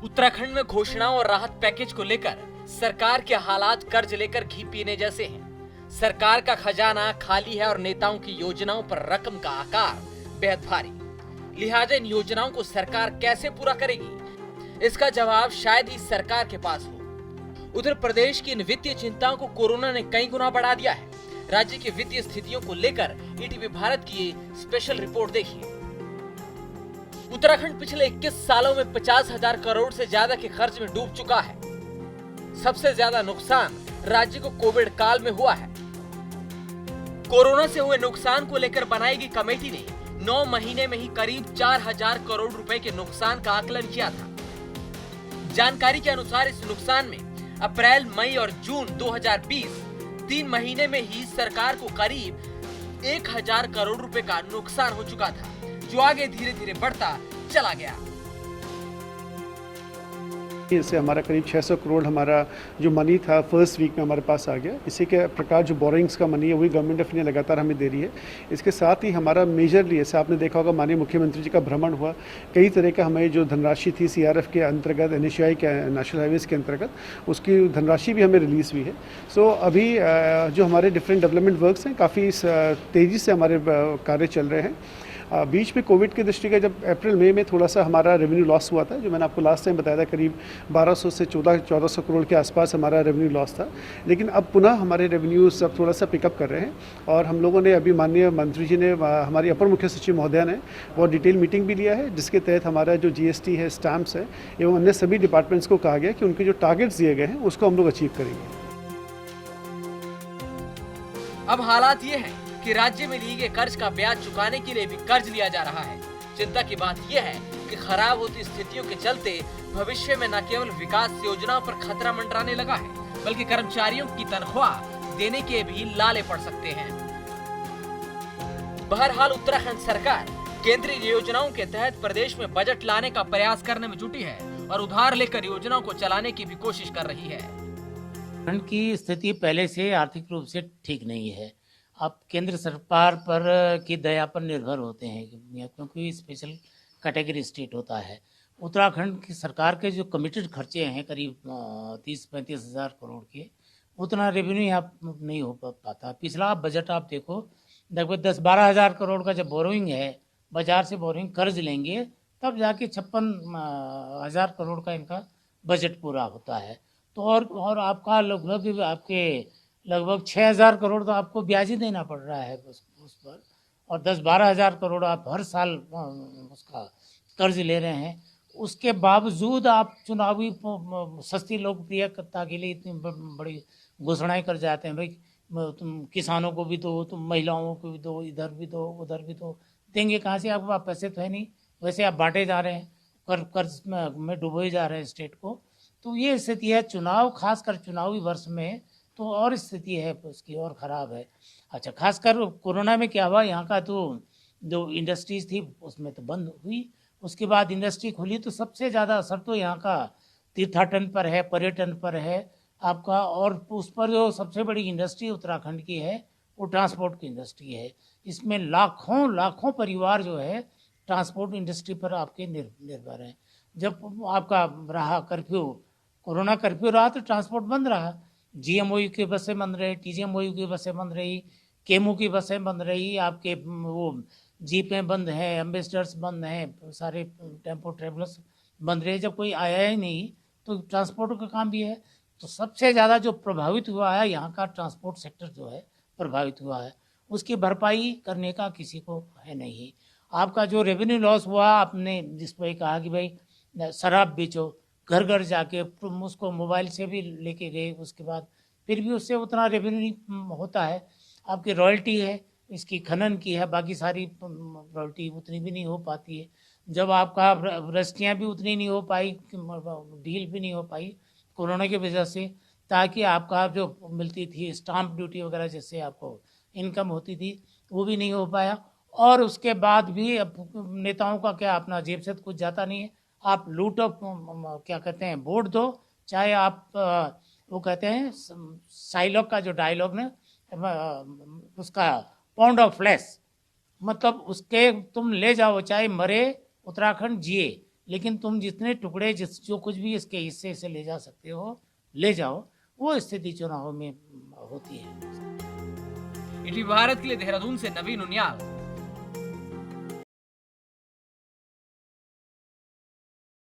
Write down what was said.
उत्तराखंड में घोषणाओं और राहत पैकेज को लेकर सरकार के हालात कर्ज लेकर घी पीने जैसे हैं। सरकार का खजाना खाली है और नेताओं की योजनाओं पर रकम का आकार बेहद भारी। लिहाजा इन योजनाओं को सरकार कैसे पूरा करेगी, इसका जवाब शायद ही सरकार के पास हो। उत्तर प्रदेश की इन वित्तीय चिंताओं को कोरोना ने कई गुना बढ़ा दिया है। राज्य की वित्तीय स्थितियों को लेकर ईटीवी भारत की ये स्पेशल रिपोर्ट देखिए। उत्तराखंड पिछले 21 सालों में 50,000 करोड़ से ज्यादा के खर्च में डूब चुका है। सबसे ज्यादा नुकसान राज्य को कोविड काल में हुआ है। कोरोना से हुए नुकसान को लेकर बनाई गई कमेटी ने 9 महीने में ही करीब 4,000 करोड़ रुपए के नुकसान का आकलन किया था। जानकारी के अनुसार इस नुकसान में अप्रैल, मई और जून 2020 3 महीने में ही सरकार को करीब 1,000 करोड़ रुपए का नुकसान हो चुका था, जो आगे धीरे धीरे बढ़ता चला गया। इससे हमारा करीब 600 करोड़ हमारा जो मनी था फर्स्ट वीक में हमारे पास आ गया। इसी के प्रकार जो बोरिंग्स का मनी है वही गवर्नमेंट ऑफ इंडिया लगातार हमें दे रही है। इसके साथ ही हमारा मेजरली, जैसे आपने देखा होगा, माननीय मुख्यमंत्री जी का भ्रमण हुआ, कई तरह का हमें जो धनराशि थी सीआरएफ के अंतर्गत, NHAI के नेशनल हाईवेज के अंतर्गत, उसकी धनराशि भी हमें रिलीज़ हुई है। सो अभी जो हमारे डिफरेंट डेवलपमेंट वर्क्स हैं, काफ़ी तेज़ी से हमारे कार्य चल रहे हैं। बीच में कोविड की दृष्टि का जब अप्रैल मई में थोड़ा सा हमारा रेवेन्यू लॉस हुआ था, जो मैंने आपको लास्ट टाइम बताया था, करीब 1200 से 1400 करोड़ के आसपास हमारा रेवेन्यू लॉस था। लेकिन अब पुनः हमारे रेवेन्यू सब थोड़ा सा पिकअप कर रहे हैं और हम लोगों ने अभी माननीय मंत्री जी ने, हमारी अपर मुख्य सचिव महोदया ने बहुत डिटेल मीटिंग भी लिया है, जिसके तहत हमारा जो GST है, स्टैम्प्स है एवं अन्य सभी डिपार्टमेंट्स को कहा गया कि उनके जो टारगेट्स दिए गए हैं उसको हम लोग अचीव करेंगे। अब हालात ये है कि राज्य में लिए गए कर्ज का ब्याज चुकाने के लिए भी कर्ज लिया जा रहा है। चिंता की बात यह है कि खराब होती स्थितियों के चलते भविष्य में न केवल विकास योजनाओं पर खतरा मंडराने लगा है, बल्कि कर्मचारियों की तनख्वाह देने के भी लाले पड़ सकते हैं। बहरहाल उत्तराखंड सरकार केंद्रीय योजनाओं के तहत प्रदेश में बजट लाने का प्रयास करने में जुटी है और उधार लेकर योजनाओं को चलाने की भी कोशिश कर रही है। उत्तराखंड की स्थिति पहले से आर्थिक रूप से ठीक नहीं है। आप केंद्र सरकार पर की दया पर निर्भर होते हैं, क्योंकि स्पेशल कैटेगरी स्टेट होता है। उत्तराखंड की सरकार के जो कमिटेड खर्चे हैं करीब 30-35 हज़ार करोड़ के, उतना रेवेन्यू यहाँ नहीं हो पाता। पिछला बजट आप देखो, लगभग 10-12 हज़ार करोड़ का जब बोरोइंग है, बाजार से बोरोइंग कर्ज लेंगे, तब जाके 56 हज़ार करोड़ का इनका बजट पूरा होता है। तो और आपका लगभग 6,000 करोड़ तो आपको ब्याज ही देना पड़ रहा है उस पर, और 10-12 हज़ार करोड़ आप हर साल उसका कर्ज ले रहे हैं। उसके बावजूद आप चुनावी सस्ती लोकप्रियता के लिए इतनी बड़ी घोषणाएं कर जाते हैं। भाई तुम किसानों को भी दो, तुम महिलाओं को भी दो, इधर भी दो, उधर भी दो। देंगे कहाँ से? आपके पास पैसे तो है नहीं, वैसे आप बांटे जा रहे हैं, कर्ज में डुबोए जा रहे हैं स्टेट को। तो ये स्थिति है। चुनाव, खासकर चुनावी वर्ष में तो और स्थिति है उसकी और ख़राब है। अच्छा, खासकर कोरोना में क्या हुआ, यहाँ का तो जो इंडस्ट्रीज थी उसमें तो बंद हुई। उसके बाद इंडस्ट्री खुली तो सबसे ज़्यादा असर तो यहाँ का तीर्थाटन पर है, पर्यटन पर है आपका। और उस पर जो सबसे बड़ी इंडस्ट्री उत्तराखंड की है वो ट्रांसपोर्ट की इंडस्ट्री है। इसमें लाखों परिवार जो है ट्रांसपोर्ट इंडस्ट्री पर आपके निर्भर हैं। जब आपका रहा कर्फ्यू, कोरोना कर्फ्यू रहा तो ट्रांसपोर्ट बंद रहा। GMOU की बसें बंद रही, TGMOU की बसें बंद रही, केमू की बसें बंद रही, आपके वो जीपें बंद हैं, एम्बेसडर्स बंद हैं, सारे टेम्पो ट्रेवलर्स बंद रहे। जब कोई आया ही नहीं तो ट्रांसपोर्ट का काम भी है। तो सबसे ज़्यादा जो प्रभावित हुआ है यहाँ का ट्रांसपोर्ट सेक्टर जो है प्रभावित हुआ है। उसकी भरपाई करने का किसी को है नहीं। आपका जो रेवेन्यू लॉस हुआ, आपने जिस पर कहा कि भाई शराब बेचो, घर घर जाके उसको मोबाइल से भी लेके गए, उसके बाद फिर भी उससे उतना रेवेन्यू नहीं होता है। आपकी रॉयल्टी है, इसकी खनन की है, बाकी सारी रॉयल्टी उतनी भी नहीं हो पाती है। जब आपका रजिस्ट्रियाँ भी उतनी नहीं हो पाई, डील भी नहीं हो पाई कोरोना की वजह से, ताकि आपका जो मिलती थी स्टाम्प ड्यूटी वगैरह जिससे आपको इनकम होती थी वो भी नहीं हो पाया। और उसके बाद भी अब नेताओं का क्या, अपना जेब से तो कुछ जाता नहीं है। आप लूटो, क्या कहते हैं, वोट दो, चाहे आप वो कहते हैं साइलॉग का जो डायलॉग ने उसका पाउंड ऑफ फ्लैश, मतलब उसके तुम ले जाओ, चाहे मरे उत्तराखंड जिए, लेकिन तुम जितने टुकड़े जो कुछ भी इसके हिस्से से ले जा सकते हो ले जाओ, वो स्थिति चुनाव में होती है। इटी भारत के लिए देहरादून से नवीन उनियाल,